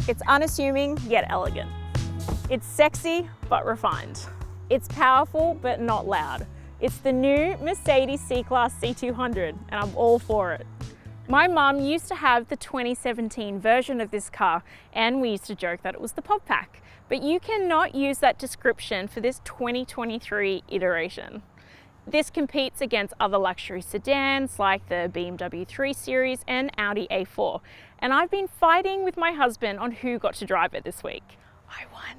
It's unassuming yet elegant. It's sexy but refined. It's powerful but not loud. It's the new Mercedes C-Class C200 and I'm all for it. My mum used to have the 2017 version of this car and we used to joke that it was the pop pack, but you cannot use that description for this 2023 iteration. This competes against other luxury sedans like the BMW 3 Series and Audi A4, and I've been fighting with my husband on who got to drive it this week. I won.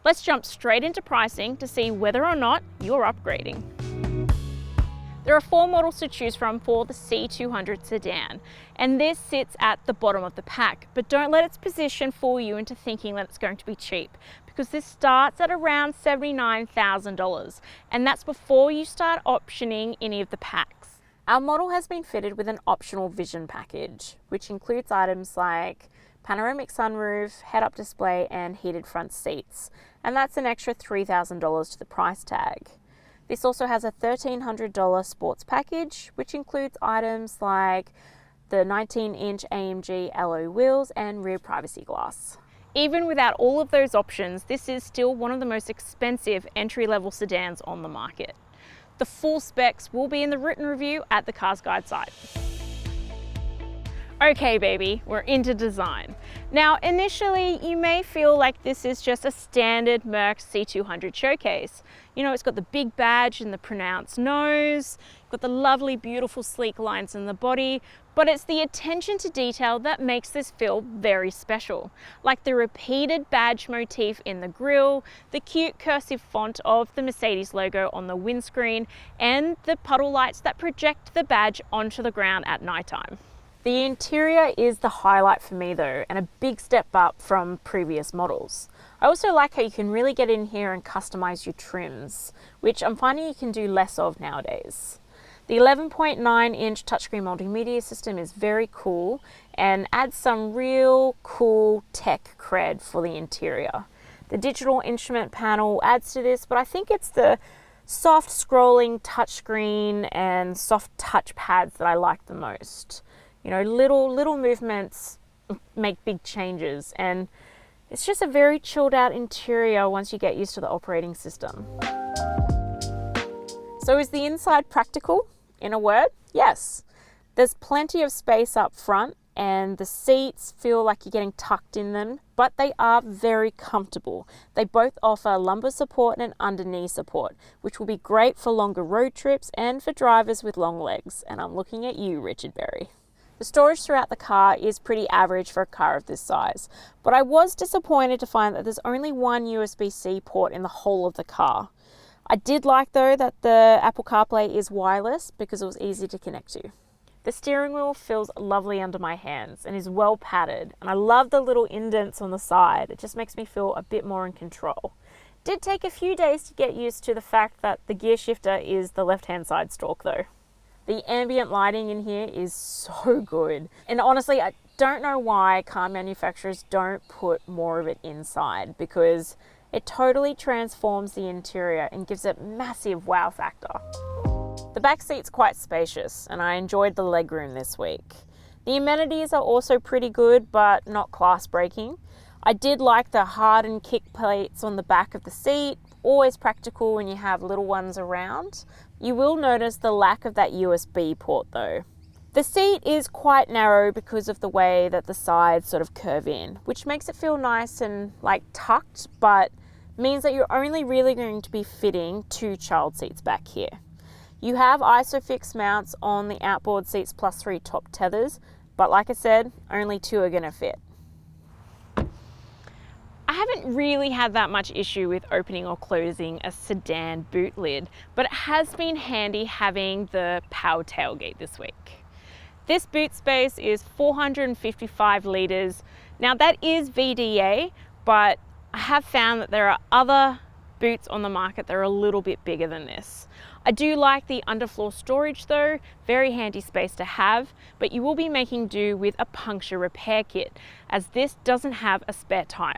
Let's jump straight into pricing to see whether or not you're upgrading. There are 4 models to choose from for the C200 sedan, and this sits at the bottom of the pack, but don't let its position fool you into thinking that it's going to be cheap, because this starts at around $79,000, and that's before you start optioning any of the packs. Our model has been fitted with an optional vision package, which includes items like panoramic sunroof, head-up display, and heated front seats, and that's an extra $3,000 to the price tag. This also has a $1,300 sports package, which includes items like the 19-inch AMG alloy wheels and rear privacy glass. Even without all of those options, this is still one of the most expensive entry-level sedans on the market. The full specs will be in the written review at the CarsGuide site. Okay baby, we're into design. Now initially you may feel like this is just a standard Merc C200 showcase. You know, it's got the big badge and the pronounced nose, got the lovely beautiful sleek lines in the body, but it's the attention to detail that makes this feel very special. Like the repeated badge motif in the grille, the cute cursive font of the Mercedes logo on the windscreen, and the puddle lights that project the badge onto the ground at nighttime. The interior is the highlight for me though, and a big step up from previous models. I also like how you can really get in here and customize your trims, which I'm finding you can do less of nowadays. The 11.9-inch touchscreen multimedia system is very cool and adds some real cool tech cred for the interior. The digital instrument panel adds to this, but I think it's the soft scrolling touchscreen and soft touch pads that I like the most. You know, little movements make big changes, and it's just a very chilled out interior once you get used to the operating system. So is the inside practical? In a word, yes. There's plenty of space up front and the seats feel like you're getting tucked in them, but they are very comfortable. They both offer lumbar support and under-knee support, which will be great for longer road trips and for drivers with long legs. And I'm looking at you, Richard Berry. The storage throughout the car is pretty average for a car of this size, but I was disappointed to find that there's only one USB-C port in the whole of the car. I did like though that the Apple CarPlay is wireless because it was easy to connect to. The steering wheel feels lovely under my hands and is well padded, and I love the little indents on the side. It just makes me feel a bit more in control. It did take a few days to get used to the fact that the gear shifter is the left-hand side stalk though. The ambient lighting in here is so good. And honestly, I don't know why car manufacturers don't put more of it inside, because it totally transforms the interior and gives it massive wow factor. The back seat's quite spacious and I enjoyed the legroom this week. The amenities are also pretty good, but not class breaking. I did like the hardened kick plates on the back of the seat, always practical when you have little ones around. You will notice the lack of that USB port though. The seat is quite narrow because of the way that the sides sort of curve in, which makes it feel nice and like tucked, but means that you're only really going to be fitting 2 child seats back here. You have ISOFIX mounts on the outboard seats plus 3 top tethers, but like I said, only 2 are gonna fit. I haven't really had that much issue with opening or closing a sedan boot lid, but it has been handy having the power tailgate this week. This boot space is 455 litres. Now that is VDA, but I have found that there are other boots on the market that are a little bit bigger than this. I do like the underfloor storage though, very handy space to have, but you will be making do with a puncture repair kit, as this doesn't have a spare tyre.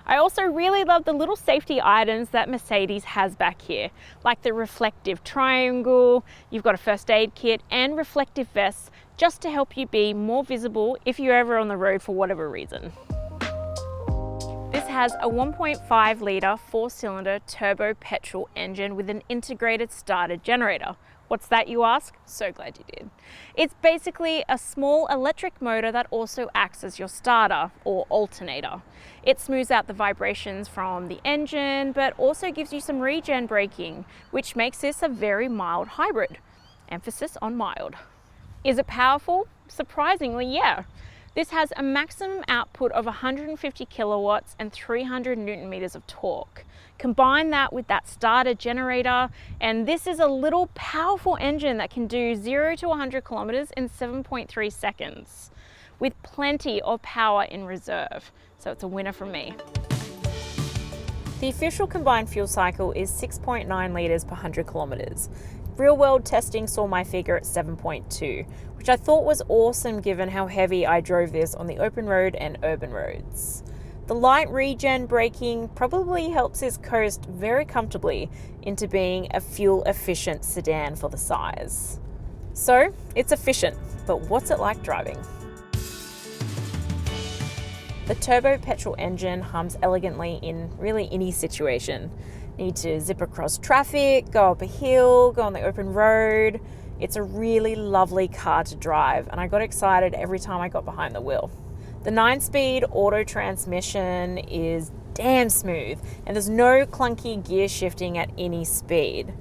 I also really love the little safety items that Mercedes has back here, like the reflective triangle, you've got a first aid kit and reflective vests just to help you be more visible if you're ever on the road for whatever reason. has a 1.5 litre 4-cylinder turbo petrol engine with an integrated starter generator. What's that, you ask? So glad you did. It's basically a small electric motor that also acts as your starter or alternator. It smooths out the vibrations from the engine, but also gives you some regen braking, which makes this a very mild hybrid. Emphasis on mild. Is it powerful? Surprisingly, yeah. This has a maximum output of 150 kilowatts and 300 newton meters of torque. Combine that with that starter generator, and this is a little powerful engine that can do 0 to 100 kilometers in 7.3 seconds, with plenty of power in reserve. So it's a winner from me. The official combined fuel cycle is 6.9 litres per 100 kilometres. Real world testing saw my figure at 7.2, which I thought was awesome given how heavy I drove this on the open road and urban roads. The light regen braking probably helps this coast very comfortably into being a fuel efficient sedan for the size. So it's efficient, but what's it like driving? The turbo petrol engine hums elegantly in really any situation. Need to zip across traffic, go up a hill, go on the open road. It's a really lovely car to drive, and I got excited every time I got behind the wheel. The 9-speed auto transmission is damn smooth, and there's no clunky gear shifting at any speed.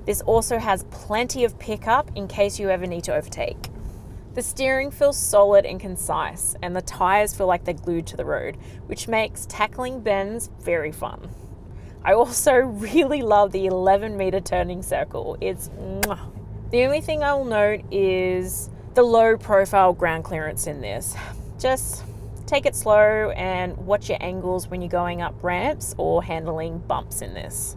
This also has plenty of pickup in case you ever need to overtake. The steering feels solid and concise, and the tires feel like they're glued to the road, which makes tackling bends very fun. I also really love the 11-meter turning circle. It's mwah. The only thing I will note is the low profile ground clearance in this. Just take it slow and watch your angles when you're going up ramps or handling bumps in this.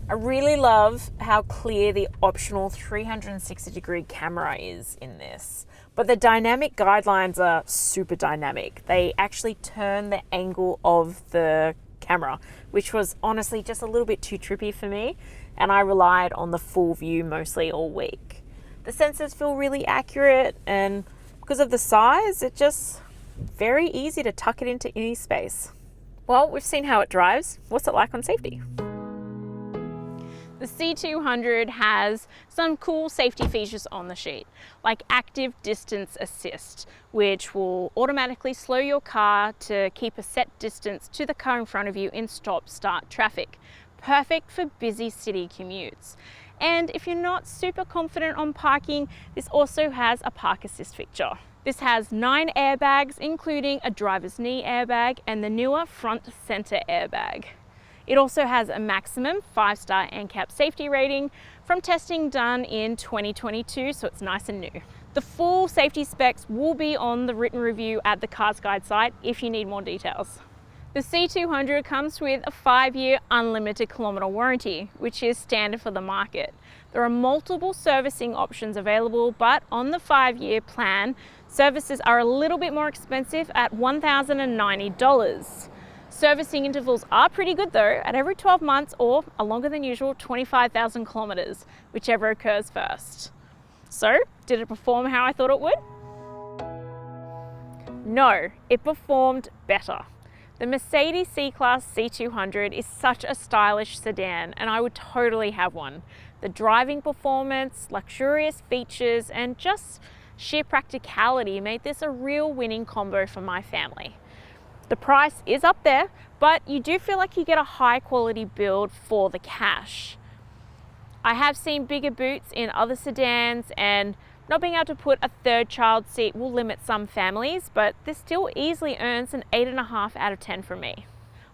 I really love how clear the optional 360-degree camera is in this, but the dynamic guidelines are super dynamic. They actually turn the angle of the camera, which was honestly just a little bit too trippy for me, and I relied on the full view mostly all week. The sensors feel really accurate, and because of the size, it's just very easy to tuck it into any space. Well, we've seen how it drives. What's it like on safety? The C200 has some cool safety features on the sheet, like active distance assist, which will automatically slow your car to keep a set distance to the car in front of you in stop-start traffic. Perfect for busy city commutes. And if you're not super confident on parking, this also has a park assist feature. This has 9 airbags, including a driver's knee airbag and the newer front center airbag. It also has a maximum 5-star NCAP safety rating from testing done in 2022, so it's nice and new. The full safety specs will be on the written review at the CarsGuide site if you need more details. The C200 comes with a 5-year unlimited kilometre warranty, which is standard for the market. There are multiple servicing options available, but on the 5-year plan, services are a little bit more expensive at $1,090. Servicing intervals are pretty good though, at every 12 months or a longer than usual 25,000 kilometers, whichever occurs first. So, did it perform how I thought it would? No, it performed better. The Mercedes C-Class C200 is such a stylish sedan, and I would totally have one. The driving performance, luxurious features, and just sheer practicality made this a real winning combo for my family. The price is up there, but you do feel like you get a high quality build for the cash. I have seen bigger boots in other sedans, and not being able to put a 3rd child seat will limit some families, but this still easily earns an 8.5 out of 10 from me.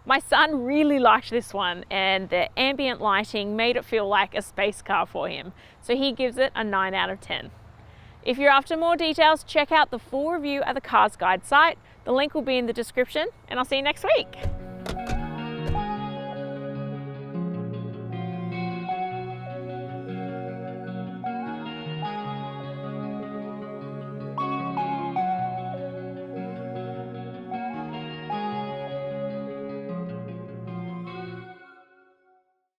My son really liked this one, and the ambient lighting made it feel like a space car for him, so he gives it a 9 out of 10. If you're after more details, check out the full review at the CarsGuide site. The link will be in the description, and I'll see you next week.